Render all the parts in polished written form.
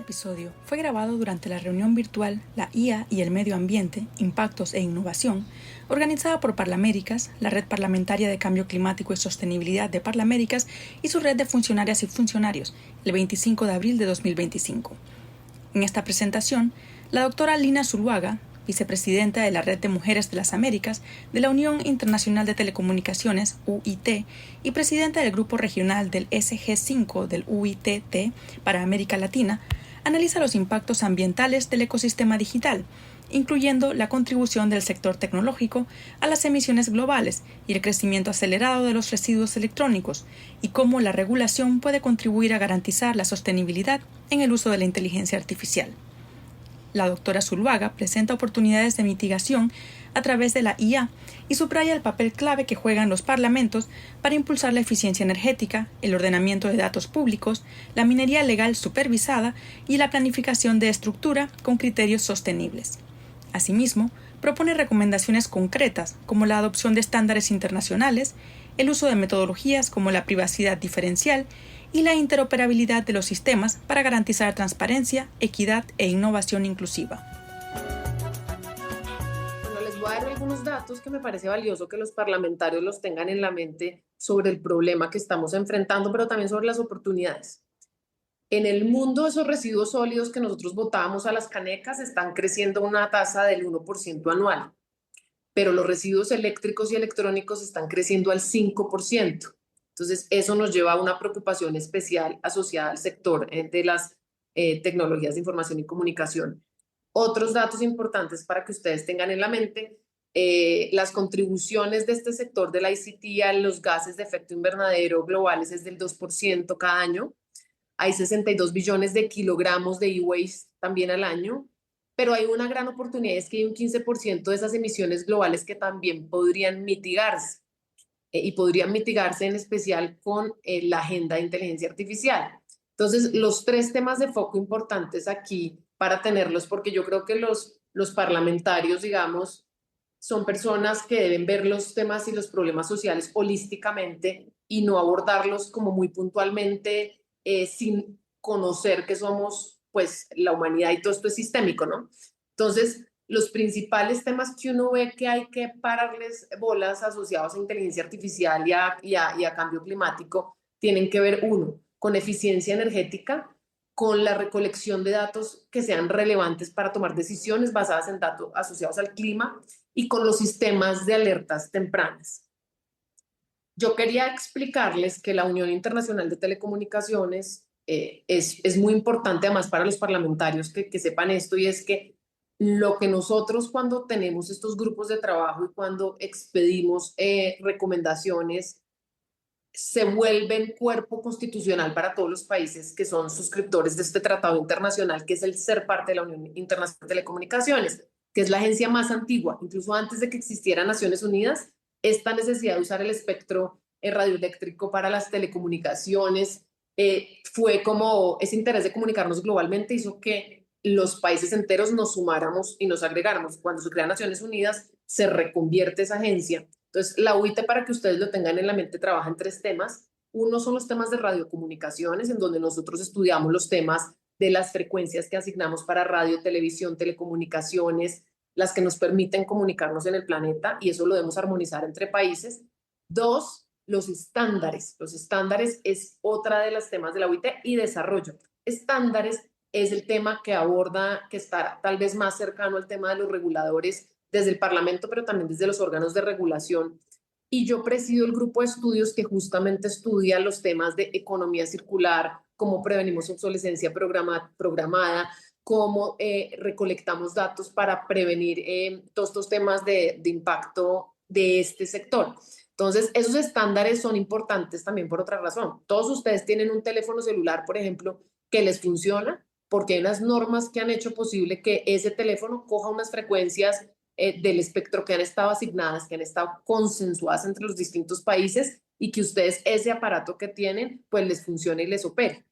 episodio fue grabado durante la reunión virtual La IA y el Medio Ambiente, Impactos e Innovación, organizada por Parlaméricas, la Red Parlamentaria de Cambio Climático y Sostenibilidad de Parlaméricas y su red de funcionarias y funcionarios, el 25 de abril de 2025. En esta presentación, la doctora Lina Zuluaga, vicepresidenta de la Red de Mujeres de las Américas de la Unión Internacional de Telecomunicaciones, UIT, y presidenta del Grupo Regional del SG5 del UITT para América Latina, analiza los impactos ambientales del ecosistema digital, incluyendo la contribución del sector tecnológico a las emisiones globales y el crecimiento acelerado de los residuos electrónicos, y cómo la regulación puede contribuir a garantizar la sostenibilidad en el uso de la inteligencia artificial. La doctora Zuluaga presenta oportunidades de mitigación a través de la IA y subraya el papel clave que juegan los parlamentos para impulsar la eficiencia energética, el ordenamiento de datos públicos, la minería legal supervisada y la planificación de estructura con criterios sostenibles. Asimismo, propone recomendaciones concretas como la adopción de estándares internacionales, el uso de metodologías como la privacidad diferencial y la interoperabilidad de los sistemas para garantizar transparencia, equidad e innovación inclusiva. Bueno, les voy a dar algunos datos que me parece valioso que los parlamentarios los tengan en la mente sobre el problema que estamos enfrentando, pero también sobre las oportunidades. En el mundo, esos residuos sólidos que nosotros botábamos a las canecas están creciendo a una tasa del 1% anual, pero los residuos eléctricos y electrónicos están creciendo al 5%. Entonces, eso nos lleva a una preocupación especial asociada al sector de las tecnologías de información y comunicación. Otros datos importantes para que ustedes tengan en la mente, las contribuciones de este sector del ICT a los gases de efecto invernadero globales es del 2% cada año. Hay 62 billones de kilogramos de e-waste también al año, pero hay una gran oportunidad, es que hay un 15% de esas emisiones globales que también podrían mitigarse. Y podrían mitigarse en especial con la agenda de inteligencia artificial. Entonces, los tres temas de foco importantes aquí para tenerlos, porque yo creo que los parlamentarios, digamos, son personas que deben ver los temas y los problemas sociales holísticamente y no abordarlos como muy puntualmente sin conocer que somos, pues, la humanidad y todo esto es sistémico, ¿no? Entonces, los principales temas que uno ve que hay que pararles bolas asociados a inteligencia artificial y a cambio climático tienen que ver, uno, con eficiencia energética, con la recolección de datos que sean relevantes para tomar decisiones basadas en datos asociados al clima y con los sistemas de alertas tempranas. Yo quería explicarles que la Unión Internacional de Telecomunicaciones es muy importante además para los parlamentarios que sepan esto, y es que lo que nosotros cuando tenemos estos grupos de trabajo y cuando expedimos recomendaciones se vuelven cuerpo constitucional para todos los países que son suscriptores de este tratado internacional, que es el ser parte de la Unión Internacional de Telecomunicaciones, que es la agencia más antigua, incluso antes de que existiera Naciones Unidas. Esta necesidad de usar el espectro radioeléctrico para las telecomunicaciones fue como ese interés de comunicarnos globalmente hizo que los países enteros nos sumáramos y nos agregáramos. Cuando se crea Naciones Unidas, se reconvierte esa agencia. Entonces, la UIT, para que ustedes lo tengan en la mente, trabaja en tres temas. Uno son los temas de radiocomunicaciones, en donde nosotros estudiamos los temas de las frecuencias que asignamos para radio, televisión, telecomunicaciones, las que nos permiten comunicarnos en el planeta, y eso lo debemos armonizar entre países. Dos, los estándares. Los estándares es otra de los temas de la UIT, y desarrollo. Estándares es el tema que aborda, que está tal vez más cercano al tema de los reguladores desde el Parlamento, pero también desde los órganos de regulación. Y yo presido el grupo de estudios que justamente estudia los temas de economía circular, cómo prevenimos obsolescencia programada, cómo recolectamos datos para prevenir todos estos temas de impacto de este sector. Entonces, esos estándares son importantes también por otra razón. Todos ustedes tienen un teléfono celular, por ejemplo, que les funciona, porque hay unas normas que han hecho posible que ese teléfono coja unas frecuencias del espectro que han estado asignadas, que han estado consensuadas entre los distintos países, y que ustedes ese aparato que tienen, pues les funcione y les opere.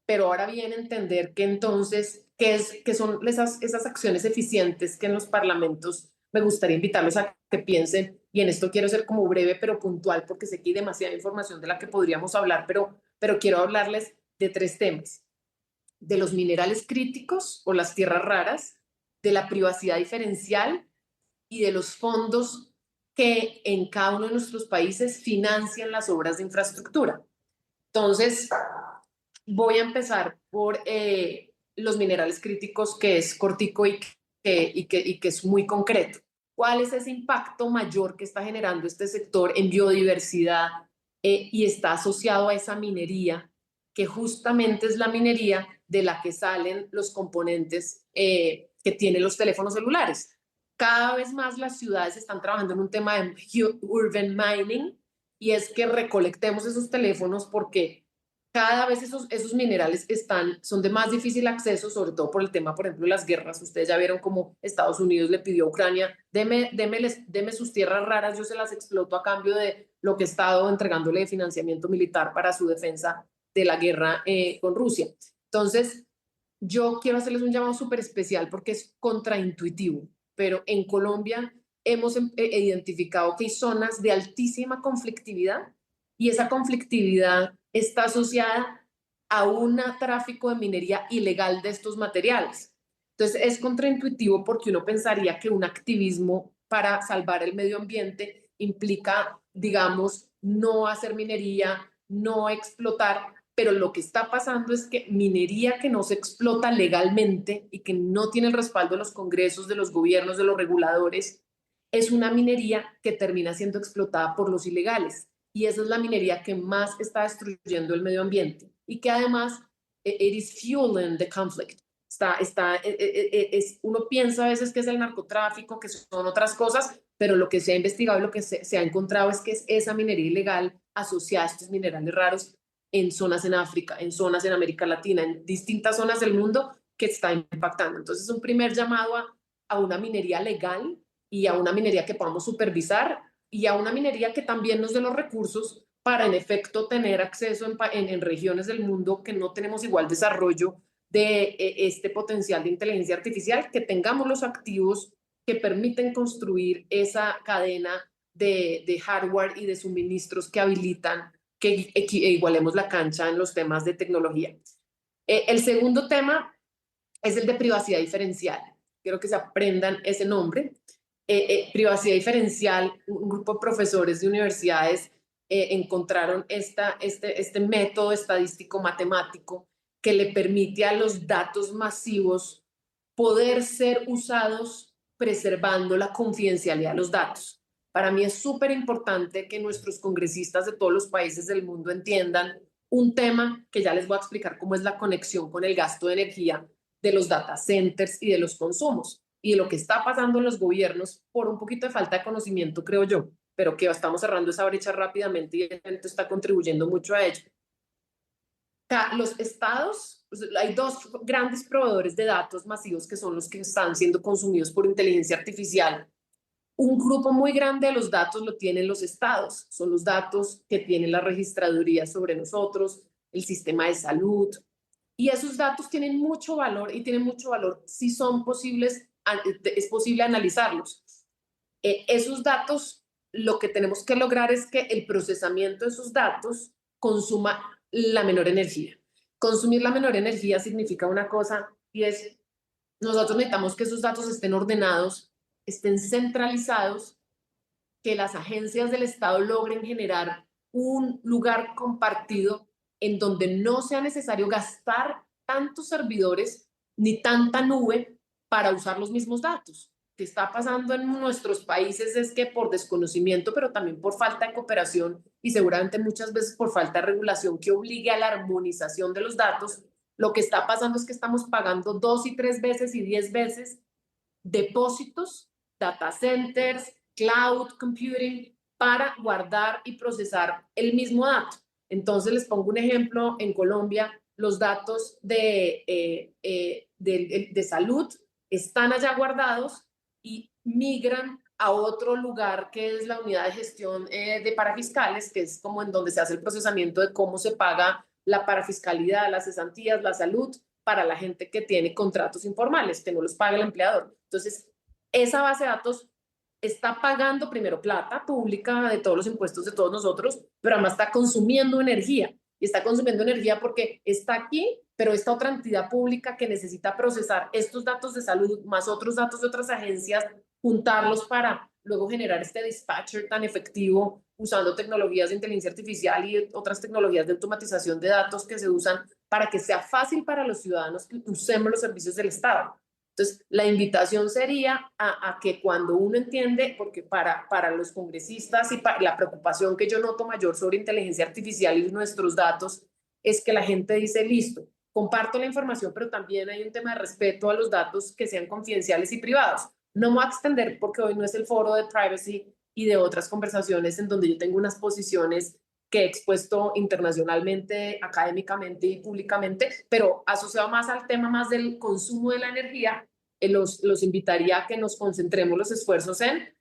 Pero ahora viene a entender que entonces, qué son esas acciones eficientes que en los parlamentos me gustaría invitarlos a que piensen, y en esto quiero ser como breve pero puntual, porque sé que hay demasiada información de la que podríamos hablar, pero quiero hablarles de tres temas. de los minerales críticos o las tierras raras, de la privacidad diferencial y de los fondos que en cada uno de nuestros países financian las obras de infraestructura. Entonces, voy a empezar por los minerales críticos, que es cortico y que es muy concreto. ¿Cuál es ese impacto mayor que está generando este sector en biodiversidad y está asociado a esa minería, que justamente es la minería de la que salen los componentes que tienen los teléfonos celulares? Cada vez más las ciudades están trabajando en un tema de urban mining, y es que recolectemos esos teléfonos porque cada vez esos minerales son de más difícil acceso, sobre todo por el tema, por ejemplo, de las guerras. Ustedes ya vieron cómo Estados Unidos le pidió a Ucrania, deme sus tierras raras, yo se las exploto a cambio de lo que he estado entregándole de financiamiento militar para su defensa de la guerra con Rusia. Entonces, yo quiero hacerles un llamado súper especial porque es contraintuitivo, pero en Colombia hemos identificado que hay zonas de altísima conflictividad, y esa conflictividad está asociada a un tráfico de minería ilegal de estos materiales. Entonces es contraintuitivo porque uno pensaría que un activismo para salvar el medio ambiente implica, digamos, no hacer minería, no explotar, pero lo que está pasando es que minería que no se explota legalmente y que no tiene el respaldo de los congresos, de los gobiernos, de los reguladores, es una minería que termina siendo explotada por los ilegales. Y esa es la minería que más está destruyendo el medio ambiente y que además it is fueling the conflict. Uno piensa a veces que es el narcotráfico, que son otras cosas, pero lo que se ha investigado y lo que se ha encontrado es que es esa minería ilegal asociada a estos minerales raros en zonas en África, en zonas en América Latina, en distintas zonas del mundo que está impactando. Entonces, un primer llamado a una minería legal y a una minería que podamos supervisar, y a una minería que también nos dé los recursos para, en efecto, tener acceso en regiones del mundo que no tenemos igual desarrollo de este potencial de inteligencia artificial, que tengamos los activos que permiten construir esa cadena de hardware y de suministros que habilitan que igualemos la cancha en los temas de tecnología. El segundo tema es el de privacidad diferencial. Quiero que se aprendan ese nombre. Privacidad diferencial, un grupo de profesores de universidades encontraron este método estadístico matemático que le permite a los datos masivos poder ser usados preservando la confidencialidad de los datos. Para mí es súper importante que nuestros congresistas de todos los países del mundo entiendan un tema que ya les voy a explicar, cómo es la conexión con el gasto de energía de los data centers y de los consumos, y de lo que está pasando en los gobiernos por un poquito de falta de conocimiento, creo yo, pero que estamos cerrando esa brecha rápidamente y el evento está contribuyendo mucho a ello. Los estados, hay dos grandes proveedores de datos masivos que son los que están siendo consumidos por inteligencia artificial. Un grupo muy grande de los datos lo tienen los estados, son los datos que tiene la registraduría sobre nosotros, el sistema de salud, y esos datos tienen mucho valor, y tienen mucho valor si son posibles, es posible analizarlos. Esos datos, lo que tenemos que lograr es que el procesamiento de esos datos consuma la menor energía. Consumir la menor energía significa una cosa, y es, nosotros necesitamos que esos datos estén ordenados, estén centralizados, que las agencias del Estado logren generar un lugar compartido en donde no sea necesario gastar tantos servidores ni tanta nube para usar los mismos datos. Lo que está pasando en nuestros países es que por desconocimiento, pero también por falta de cooperación y seguramente muchas veces por falta de regulación que obligue a la armonización de los datos, lo que está pasando es que estamos pagando 2 y 3 veces y 10 veces depósitos, data centers, cloud computing, para guardar y procesar el mismo dato. Entonces les pongo un ejemplo: en Colombia los datos de salud están allá guardados y migran a otro lugar que es la unidad de gestión de parafiscales, que es como en donde se hace el procesamiento de cómo se paga la parafiscalidad, las cesantías, la salud, para la gente que tiene contratos informales, que no los paga el empleador. Entonces, esa base de datos está pagando primero plata pública de todos los impuestos de todos nosotros, pero además está consumiendo energía. Y está consumiendo energía porque está aquí pero esta otra entidad pública que necesita procesar estos datos de salud más otros datos de otras agencias, juntarlos para luego generar este dispatcher tan efectivo usando tecnologías de inteligencia artificial y otras tecnologías de automatización de datos que se usan para que sea fácil para los ciudadanos que usemos los servicios del Estado. Entonces, la invitación sería a que cuando uno entiende, porque para los congresistas y para la preocupación que yo noto mayor sobre inteligencia artificial y nuestros datos, es que la gente dice, listo, comparto la información, pero también hay un tema de respeto a los datos que sean confidenciales y privados. No me voy a extender porque hoy no es el foro de privacy y de otras conversaciones en donde yo tengo unas posiciones que he expuesto internacionalmente, académicamente y públicamente, pero asociado más al tema más del consumo de la energía, los invitaría a que nos concentremos los esfuerzos en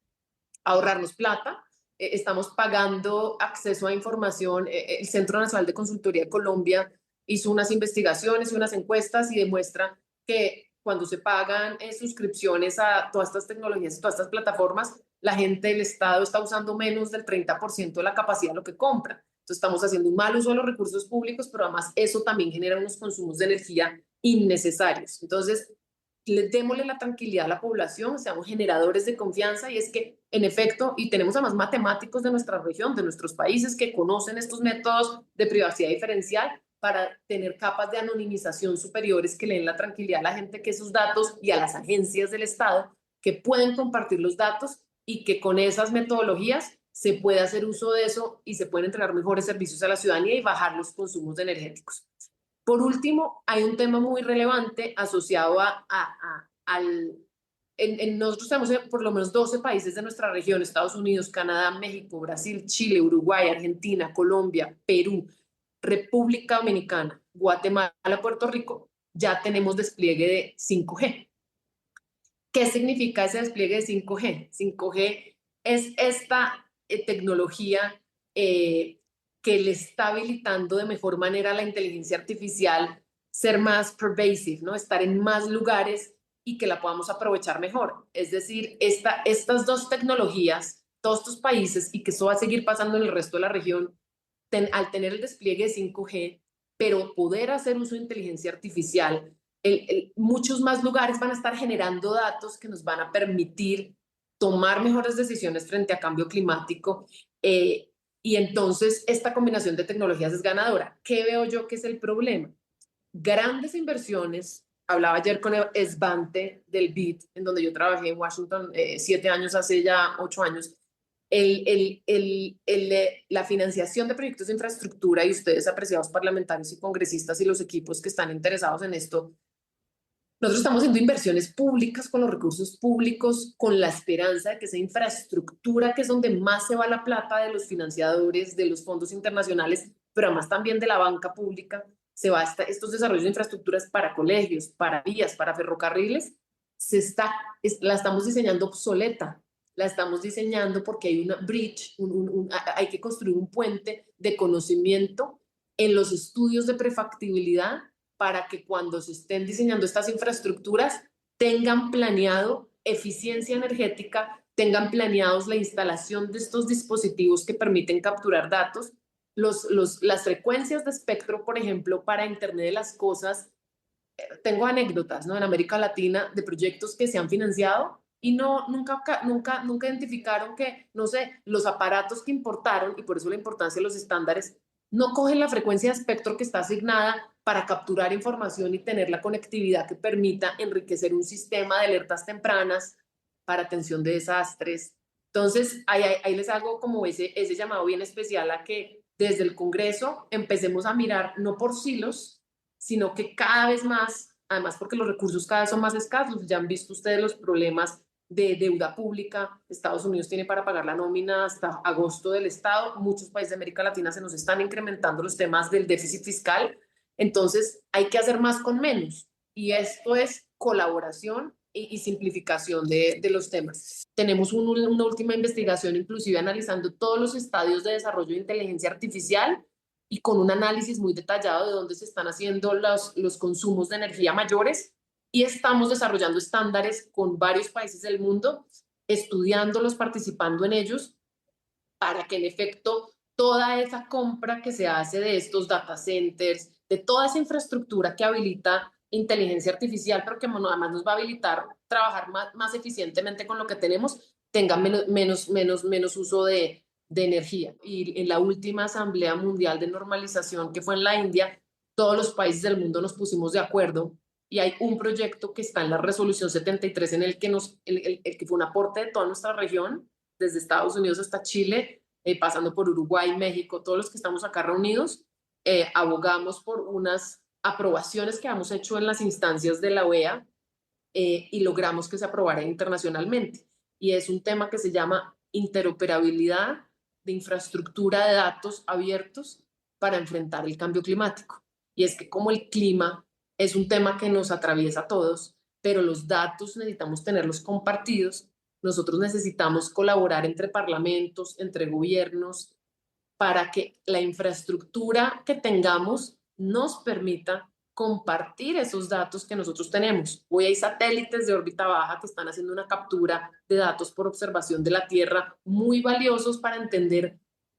ahorrarnos plata. Estamos pagando acceso a información. El Centro Nacional de Consultoría de Colombia hizo unas investigaciones y unas encuestas y demuestra que cuando se pagan suscripciones a todas estas tecnologías y todas estas plataformas, la gente del Estado está usando menos del 30% de la capacidad de lo que compra. Entonces estamos haciendo un mal uso de los recursos públicos, pero además eso también genera unos consumos de energía innecesarios. Entonces, démosle la tranquilidad a la población, seamos generadores de confianza, y es que, en efecto, y tenemos además matemáticos de nuestra región, de nuestros países, que conocen estos métodos de privacidad diferencial para tener capas de anonimización superiores que le den la tranquilidad a la gente que esos datos y a las agencias del Estado que pueden compartir los datos y que con esas metodologías se puede hacer uso de eso y se pueden entregar mejores servicios a la ciudadanía y bajar los consumos energéticos. Por último, hay un tema muy relevante asociado nosotros tenemos por lo menos 12 países de nuestra región: Estados Unidos, Canadá, México, Brasil, Chile, Uruguay, Argentina, Colombia, Perú, República Dominicana, Guatemala, Puerto Rico. Ya tenemos despliegue de 5G. ¿Qué significa ese despliegue de 5G? 5G es esta tecnología que le está habilitando de mejor manera a la inteligencia artificial ser más pervasive, ¿no? Estar en más lugares y que la podamos aprovechar mejor. Es decir, estas dos tecnologías, todos estos países, y que eso va a seguir pasando en el resto de la región, al tener el despliegue de 5G, pero poder hacer uso de inteligencia artificial, muchos más lugares van a estar generando datos que nos van a permitir tomar mejores decisiones frente a cambio climático. Y entonces esta combinación de tecnologías es ganadora. ¿Qué veo yo que es el problema? Grandes inversiones. Hablaba ayer con Esvante del BID, en donde yo trabajé en Washington 7 años, hace ya 8 años. La financiación de proyectos de infraestructura, y ustedes, apreciados parlamentarios y congresistas y los equipos que están interesados en esto, nosotros estamos haciendo inversiones públicas con los recursos públicos, con la esperanza de que esa infraestructura, que es donde más se va la plata de los financiadores, de los fondos internacionales, pero además también de la banca pública, se va a estos desarrollos de infraestructuras para colegios, para vías, para ferrocarriles, la estamos diseñando obsoleta. La estamos diseñando porque hay una bridge, hay que construir un puente de conocimiento en los estudios de prefactibilidad para que cuando se estén diseñando estas infraestructuras tengan planeado eficiencia energética, tengan planeados la instalación de estos dispositivos que permiten capturar datos, las frecuencias de espectro, por ejemplo, para Internet de las Cosas. Tengo anécdotas, ¿no?, en América Latina de proyectos que se han financiado y nunca identificaron que, no sé, los aparatos que importaron, y por eso la importancia de los estándares, no cogen la frecuencia de espectro que está asignada para capturar información y tener la conectividad que permita enriquecer un sistema de alertas tempranas para atención de desastres. Entonces, ahí les hago como ese llamado bien especial a que desde el Congreso empecemos a mirar no por silos, sino que cada vez más, además porque los recursos cada vez son más escasos. Ya han visto ustedes los problemas de deuda pública. Estados Unidos tiene para pagar la nómina hasta agosto del Estado. Muchos países de América Latina se nos están incrementando los temas del déficit fiscal. Entonces hay que hacer más con menos. Y esto es colaboración y simplificación de los temas. Tenemos una última investigación, inclusive analizando todos los estadios de desarrollo de inteligencia artificial y con un análisis muy detallado de dónde se están haciendo los consumos de energía mayores. Y estamos desarrollando estándares con varios países del mundo, estudiándolos, participando en ellos, para que en efecto toda esa compra que se hace de estos data centers, de toda esa infraestructura que habilita inteligencia artificial, pero que además nos va a habilitar trabajar más eficientemente con lo que tenemos, tenga menos uso de energía. Y en la última Asamblea Mundial de Normalización, que fue en la India, todos los países del mundo nos pusimos de acuerdo y hay un proyecto que está en la resolución 73 en el que, el que fue un aporte de toda nuestra región, desde Estados Unidos hasta Chile, pasando por Uruguay, México, todos los que estamos acá reunidos, abogamos por unas aprobaciones que hemos hecho en las instancias de la OEA y logramos que se aprobara internacionalmente. Y es un tema que se llama interoperabilidad de infraestructura de datos abiertos para enfrentar el cambio climático. Y es que como el clima es un tema que nos atraviesa a todos, pero los datos necesitamos tenerlos compartidos, nosotros necesitamos colaborar entre parlamentos, entre gobiernos, para que la infraestructura que tengamos nos permita compartir esos datos que nosotros tenemos. Hoy hay satélites de órbita baja que están haciendo una captura de datos por observación de la Tierra muy valiosos para entender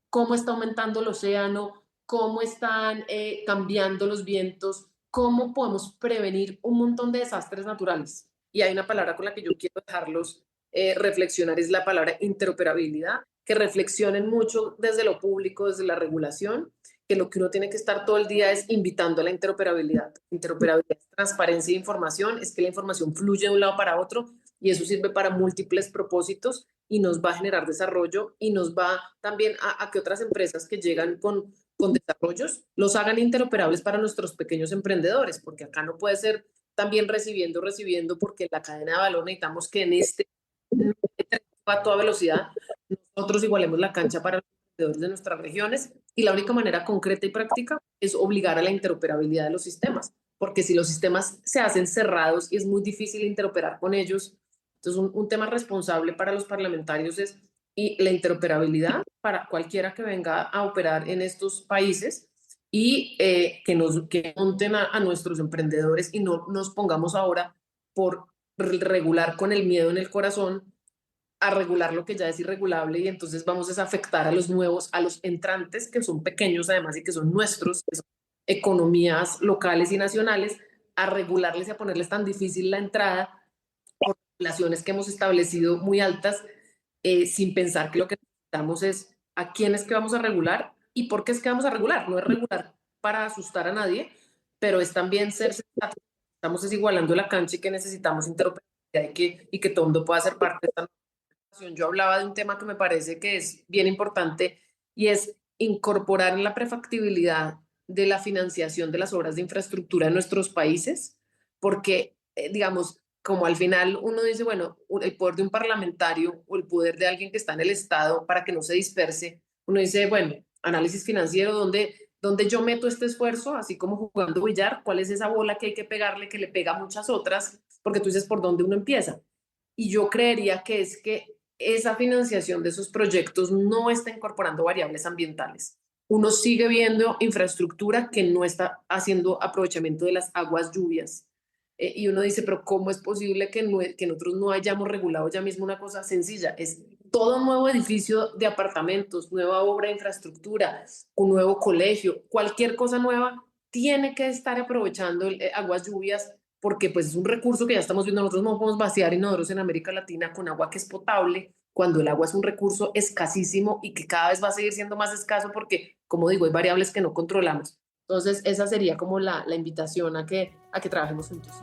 cómo está aumentando el océano, cómo están cambiando los vientos, cómo podemos prevenir un montón de desastres naturales. Y hay una palabra con la que yo quiero dejarlos reflexionar, es la palabra interoperabilidad, que reflexionen mucho desde lo público, desde la regulación, que lo que uno tiene que estar todo el día es invitando a la interoperabilidad. Interoperabilidad es transparencia de información, es que la información fluye de un lado para otro y eso sirve para múltiples propósitos y nos va a generar desarrollo y nos va también a que otras empresas que llegan con desarrollos los hagan interoperables para nuestros pequeños emprendedores, porque acá no puede ser también recibiendo, porque la cadena de valor necesitamos que en este a toda velocidad nosotros igualemos la cancha para los emprendedores de nuestras regiones y la única manera concreta y práctica es obligar a la interoperabilidad de los sistemas, porque si los sistemas se hacen cerrados y es muy difícil interoperar con ellos, entonces un tema responsable para los parlamentarios es y la interoperabilidad para cualquiera que venga a operar en estos países y que monten a nuestros emprendedores y no nos pongamos ahora por regular con el miedo en el corazón a regular lo que ya es irregulable y entonces vamos a afectar a los nuevos, a los entrantes que son pequeños además y que son nuestros, que son economías locales y nacionales, a regularles y a ponerles tan difícil la entrada por regulaciones que hemos establecido muy altas, sin pensar que lo que necesitamos es a quién es que vamos a regular y por qué es que vamos a regular. No es regular para asustar a nadie, pero es también ser sensatos. Estamos desigualando la cancha y que necesitamos interoperabilidad y que todo el mundo pueda ser parte de esta. Yo hablaba de un tema que me parece que es bien importante y es incorporar en la prefactibilidad de la financiación de las obras de infraestructura en nuestros países, porque, digamos, como al final uno dice, bueno, el poder de un parlamentario o el poder de alguien que está en el Estado para que no se disperse, uno dice, bueno, análisis financiero, ¿dónde yo meto este esfuerzo? Así como jugando billar, ¿cuál es esa bola que hay que pegarle que le pega a muchas otras? Porque tú dices, ¿por dónde uno empieza? Y yo creería que es que esa financiación de esos proyectos no está incorporando variables ambientales. Uno sigue viendo infraestructura que no está haciendo aprovechamiento de las aguas lluvias. Y uno dice, pero ¿cómo es posible que nosotros no hayamos regulado ya mismo una cosa sencilla? Es todo un nuevo edificio de apartamentos, nueva obra de infraestructura, un nuevo colegio, cualquier cosa nueva tiene que estar aprovechando aguas lluvias porque pues es un recurso que ya estamos viendo, nosotros no podemos vaciar inodoros en América Latina con agua que es potable, cuando el agua es un recurso escasísimo y que cada vez va a seguir siendo más escaso porque, como digo, hay variables que no controlamos. Entonces, esa sería como la invitación a que trabajemos juntos.